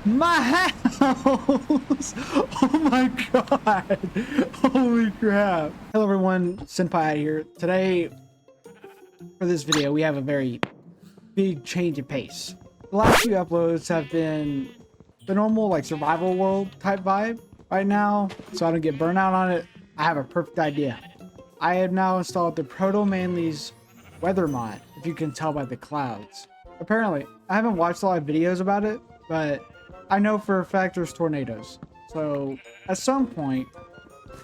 My house! Oh my god! Holy crap! Hello everyone, Senpai here. Today, for this video, we have a very big change in pace. The last few uploads have been the normal, like, survival world type vibe. Right now, so I don't get burnout on it, I have a perfect idea. I have now installed the Proto Manly's weather mod, if you can tell by the clouds. Apparently, I haven't watched a lot of videos about it, but I know for a fact there's tornadoes. So at some point,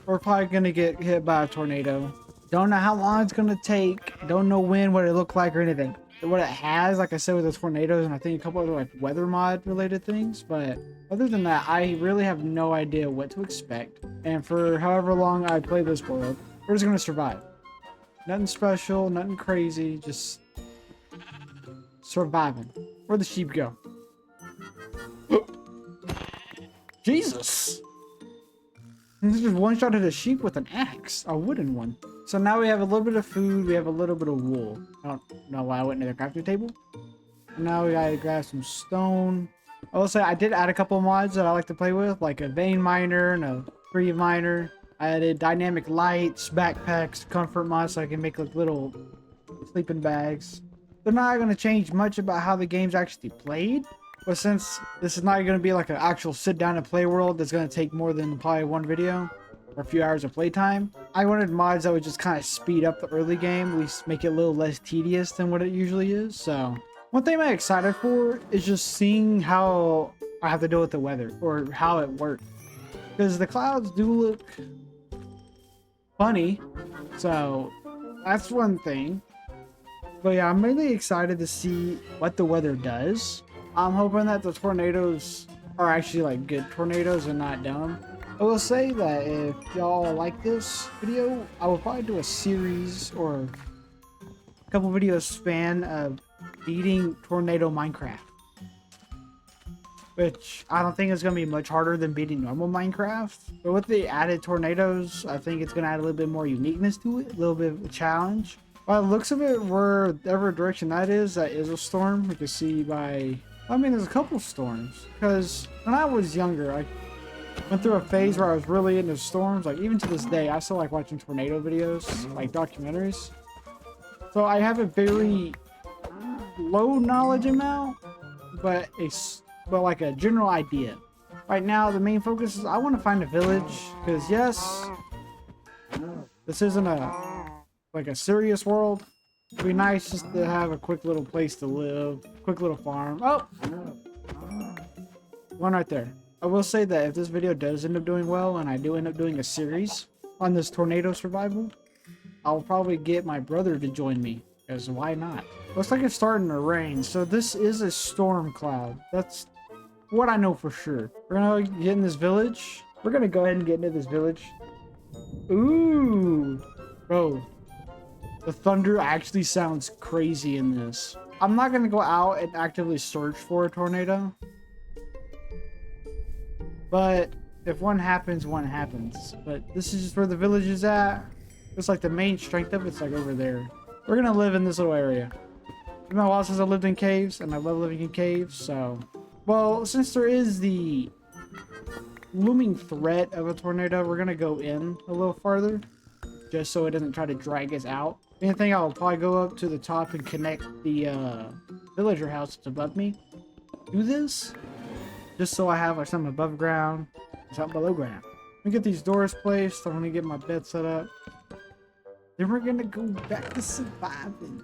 we're probably gonna get hit by a tornado. Don't know how long it's gonna take. Don't know when, what it look like or anything. What it has, like I said, with the tornadoes and I think a couple other like weather mod related things. But other than that, I really have no idea what to expect. And for however long I play this world, we're just gonna survive. Nothing special, nothing crazy, just surviving. Where'd the sheep go? Jesus! This is one shot at a sheep with an axe, a wooden one. So now we have a little bit of food, we have a little bit of wool. I don't know why I went into the crafting table. Now we gotta grab some stone. I will say I did add a couple of mods that I like to play with, like a vein miner and a free miner. I added dynamic lights, backpacks, comfort mods so I can make like little sleeping bags. They're not gonna change much about how the game's actually played. But since this is not going to be like an actual sit down and play world that's going to take more than probably one video or a few hours of playtime, I wanted mods that would just kind of speed up the early game, at least make it a little less tedious than what it usually is. So one thing I'm excited for is just seeing how I have to deal with the weather or how it works. Because the clouds do look funny, so that's one thing. But yeah, I'm really excited to see what the weather does. I'm hoping that the tornadoes are actually like good tornadoes and not dumb. I will say that if y'all like this video, I will probably do a series or a couple videos span of beating Tornado Minecraft. Which I don't think is going to be much harder than beating normal Minecraft. But with the added tornadoes, I think it's going to add a little bit more uniqueness to it, a little bit of a challenge. By the looks of it, wherever direction that is a storm. You can see by... I mean, there's a couple storms, because when I was younger, I went through a phase where I was really into storms. Like, even to this day, I still like watching tornado videos, like documentaries. So I have a very low knowledge amount, but like a general idea. Right now, the main focus is I want to find a village, because yes, this isn't like a serious world. It'd be nice just to have a quick little place to live, quick little farm. Oh, one right there. I will say that if this video does end up doing well and I do end up doing a series on this tornado survival, I'll probably get my brother to join me, because why not? Looks like it's starting to rain, so this is a storm cloud. That's what I know for sure. We're gonna get in this village. We're gonna go ahead and get into this village. Ooh, bro. The thunder actually sounds crazy in this. I'm not going to go out and actively search for a tornado. But if one happens, one happens. But this is just where the village is at. It's like the main strength of it's like over there. We're going to live in this little area. It's been a while since I lived in caves, and I love living in caves, so... Well, since there is the looming threat of a tornado, we're going to go in a little farther. Just so it doesn't try to drag us out. Anything, I'll probably go up to the top and connect the villager house that's above me. Do this, just so I have like something above ground, something below ground. Let me get these doors placed. I'm gonna get my bed set up. Then we're gonna go back to surviving.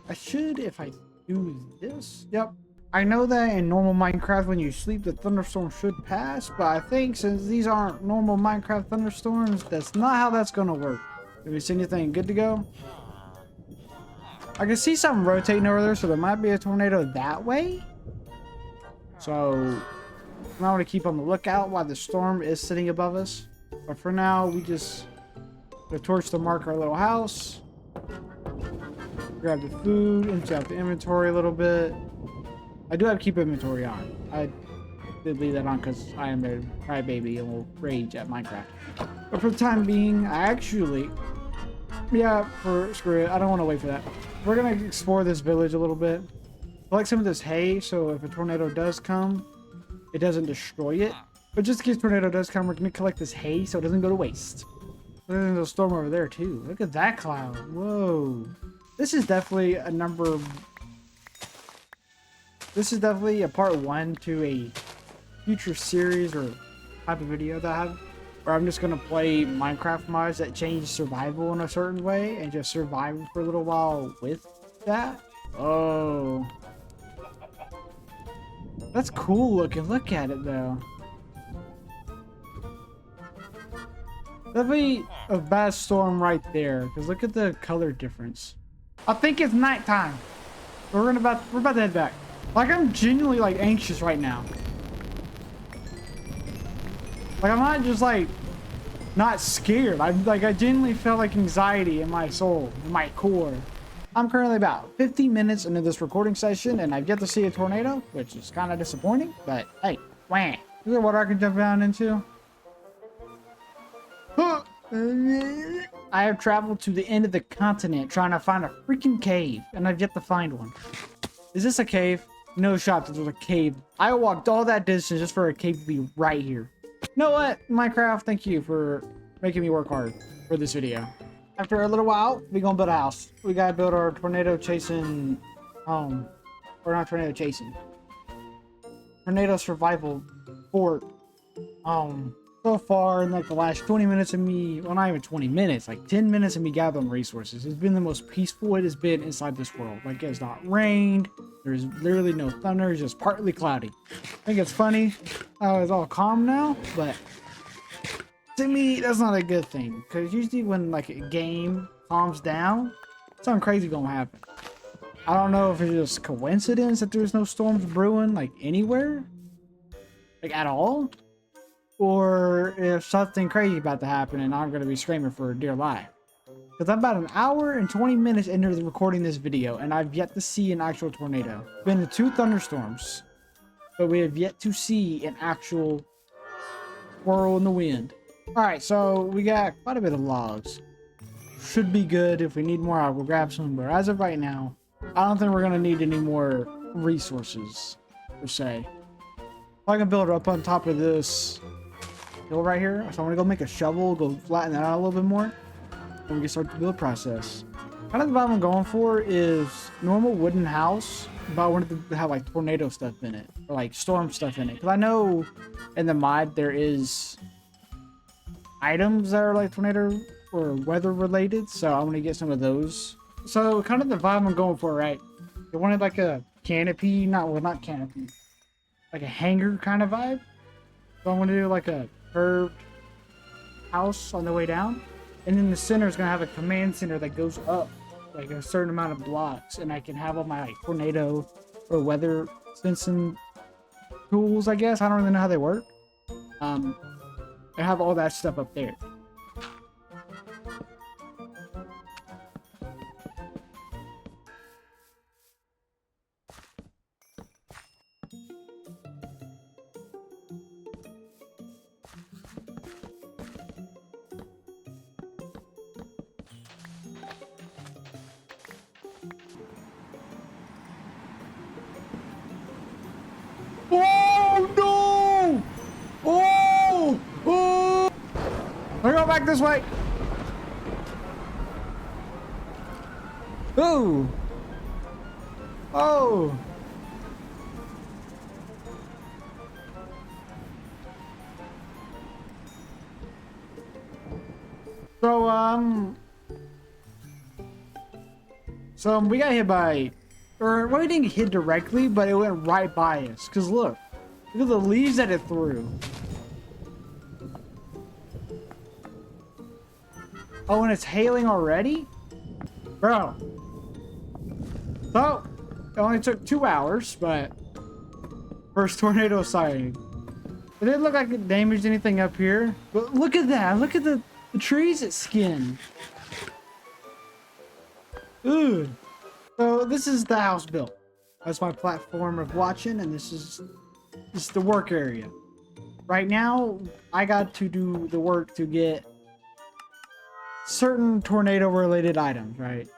I should, if I do this. Yep. I know that in normal Minecraft, when you sleep, the thunderstorm should pass, but I think since these aren't normal Minecraft thunderstorms, that's not how that's gonna work. Did we see anything good to go? I can see something rotating over there, so there might be a tornado that way. So I want to keep on the lookout while the storm is sitting above us. But for now, we just the torch to mark our little house. Grab the food, empty out the inventory a little bit. I do have to keep inventory on. I did leave that on because I am a crybaby and will rage at Minecraft. But for the time being, I actually... Yeah, screw it. I don't want to wait for that. We're going to explore this village a little bit. I like some of this hay, so if a tornado does come, it doesn't destroy it. But just in case tornado does come, we're gonna collect this hay so it doesn't go to waste. There's a storm over there too. Look at that cloud. Whoa. This is definitely a number. This is definitely a part 1 to a future series or type of video that I have, where I'm just gonna play Minecraft mods that change survival in a certain way and just survive for a little while with that. Oh, that's cool looking. Look at it though. Definitely a bad storm right there, because look at the color difference. I think it's nighttime. We're about to head back. Like, I'm genuinely like anxious right now. Like, I'm not just like not scared. I genuinely feel like anxiety in my soul, in my core. I'm currently about 15 minutes into this recording session, and I've yet to see a tornado, which is kind of disappointing. But hey, wham! Is there what I can jump down into? I have traveled to the end of the continent trying to find a freaking cave, and I've yet to find one. Is this a cave? No shot that there's a cave. I walked all that distance just for a cave to be right here. You know what, Minecraft? Thank you for making me work hard for this video. After a little while, we're gonna build a house. We gotta build our tornado chasing home. Or not tornado chasing. Tornado survival fort. So far in like the last 20 minutes of me, well, not even 20 minutes, like 10 minutes of me gathering resources, it's been the most peaceful it has been inside this world. Like, it's not rained, there's literally no thunder, it's just partly cloudy. I think it's funny how it's all calm now, but to me, that's not a good thing, because usually when like a game calms down, something crazy gonna happen. I don't know if it's just coincidence that there's no storms brewing like anywhere, like at all, or if something crazy about to happen and I'm going to be screaming for dear life. Because I'm about an hour and 20 minutes into recording this video, and I've yet to see an actual tornado. Been 2 thunderstorms, but we have yet to see an actual whirl in the wind. Alright, so we got quite a bit of logs. Should be good. If we need more, I will grab some. But as of right now, I don't think we're going to need any more resources, per se. I can build up on top of this hill right here. So I'm gonna go make a shovel, go flatten that out a little bit more, and we can start the build process. Kind of the vibe I'm going for is normal wooden house, but I wanted to have like tornado stuff in it, or like storm stuff in it. Because I know in the mod there is items that are like tornado or weather related, so I'm gonna get some of those. So kind of the vibe I'm going for, right? I wanted like a canopy, not canopy, like a hanger kind of vibe. So I'm gonna do like a curved house on the way down, and then the center is gonna have a command center that goes up like a certain amount of blocks, and I can have all my like tornado or weather sensing tools, I guess. I don't really know how they work. I have all that stuff up there. Oh no! Oh! Oh! I go back this way. Oh! Oh! So we got hit by, or well, we didn't get hit directly, but it went right by us. Cause look at the leaves that it threw. Oh, and it's hailing already, bro. So it only took 2 hours, but first tornado sighting. It didn't look like it damaged anything up here, but look at that! Look at the trees it skinned. Ooh. So this is the house built. That's my platform of watching, and this is the work area. Right now, I got to do the work to get certain tornado-related items, right?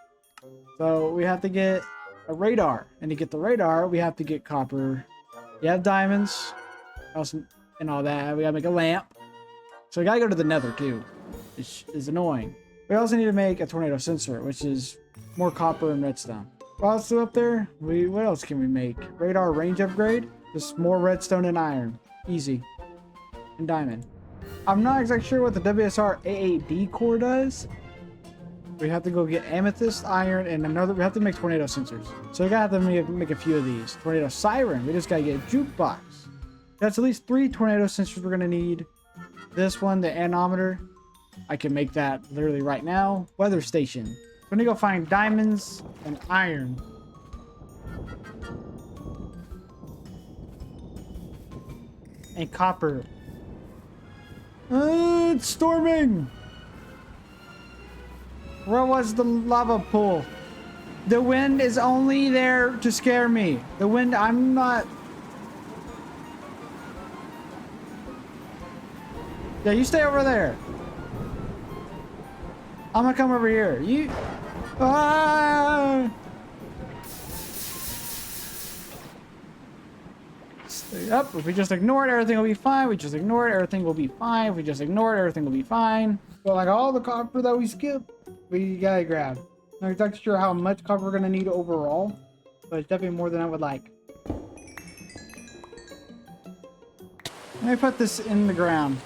So we have to get a radar, and to get the radar, we have to get copper. You have diamonds, else and all that. We gotta make a lamp. So we gotta go to the nether too, which is annoying. We also need to make a tornado sensor, which is more copper and redstone. While it's still up there, what else can we make? Radar range upgrade. Just more redstone and iron. Easy. And diamond. I'm not exactly sure what the WSR A8D core does. We have to go get amethyst, iron, and another. We have to make tornado sensors. So we gotta have to make a few of these. Tornado siren. We just gotta get a jukebox. That's at least 3 tornado sensors we're gonna need. This one, the anemometer. I can make that literally right now. Weather station. I'm gonna go find diamonds and iron. And copper. It's storming! Where was the lava pool? The wind is only there to scare me. The wind, I'm not... Yeah, you stay over there. I'm gonna come over here. You... Ah! Stay up. If we just ignore it, everything will be fine. We just ignore it, everything will be fine. If we just ignore it, everything will be fine. But like all the copper that we skipped, we gotta grab. I'm not exactly sure how much copper we're gonna need overall, but it's definitely more than I would like. Let me put this in the ground.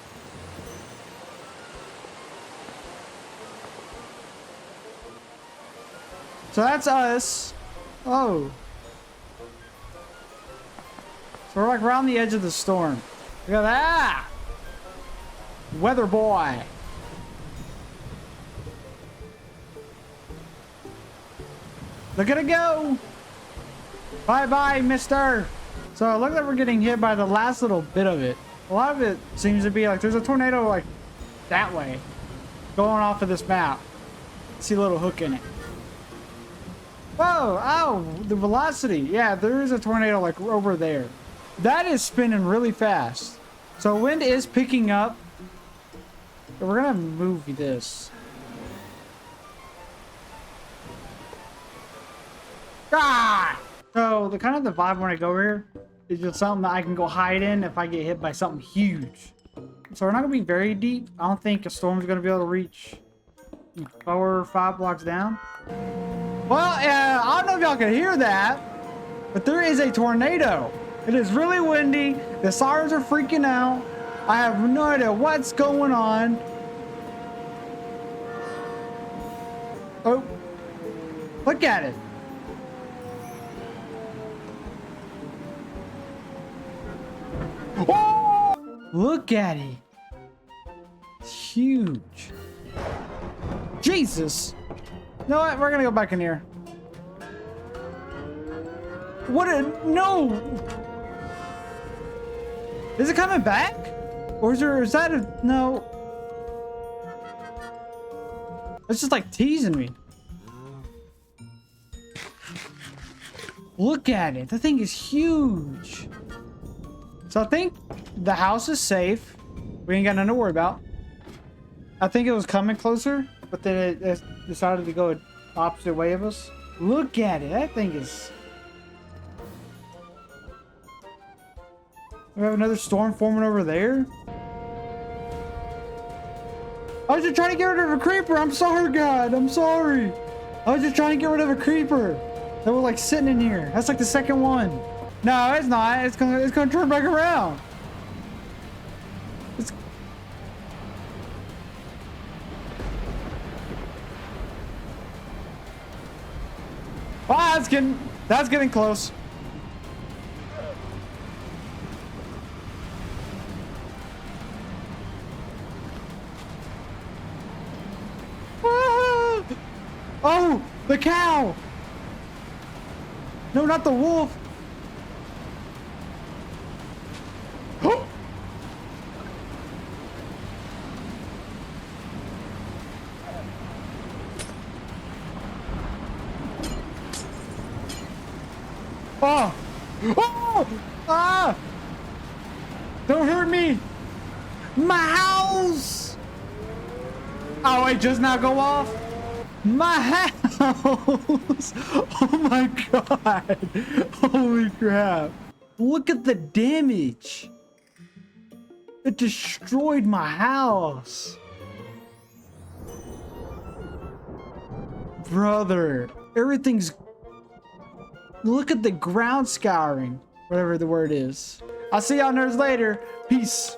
So that's us. Oh. So we're like around the edge of the storm. Look at that! Weather boy. Look at it go! Bye-bye, mister! So it looks like we're getting hit by the last little bit of it. A lot of it seems to be like there's a tornado like that way. Going off of this map. See a little hook in it. Whoa! Oh! The velocity! Yeah, there is a tornado like over there. That is spinning really fast. So wind is picking up. We're gonna move this. Ah! So the kind of the vibe when I go here is just something that I can go hide in if I get hit by something huge. So we're not gonna be very deep. I don't think a storm's gonna be able to reach 4 or 5 blocks down. Well, I don't know if y'all can hear that, but there is a tornado. It is really windy. The sirens are freaking out. I have no idea what's going on. Oh, look at it. Oh! Look at it. It's huge. Jesus. You know what? We're gonna go back in here. What a... No! Is it coming back? Or is that a... No. It's just like teasing me. Look at it. The thing is huge. So I think the house is safe. We ain't got nothing to worry about. I think it was coming closer, but then it decided to go opposite way of us. Look at it. That thing is... We have another storm forming over there. I was just trying to get rid of a creeper. I'm sorry, God. I'm sorry. I was just trying to get rid of a creeper that was like sitting in here. That's like the second one. No, it's not. It's gonna turn back around. It's... Ah, that's getting close. Ah! Oh, the cow. No, not the wolf. Oh! Oh! Ah! Don't hurt me! My house! Oh, it just now go off? My house! Oh my god! Holy crap! Look at the damage! It destroyed my house. Brother, everything's... Look at the ground scouring. Whatever the word is. I'll see y'all nerds later. Peace.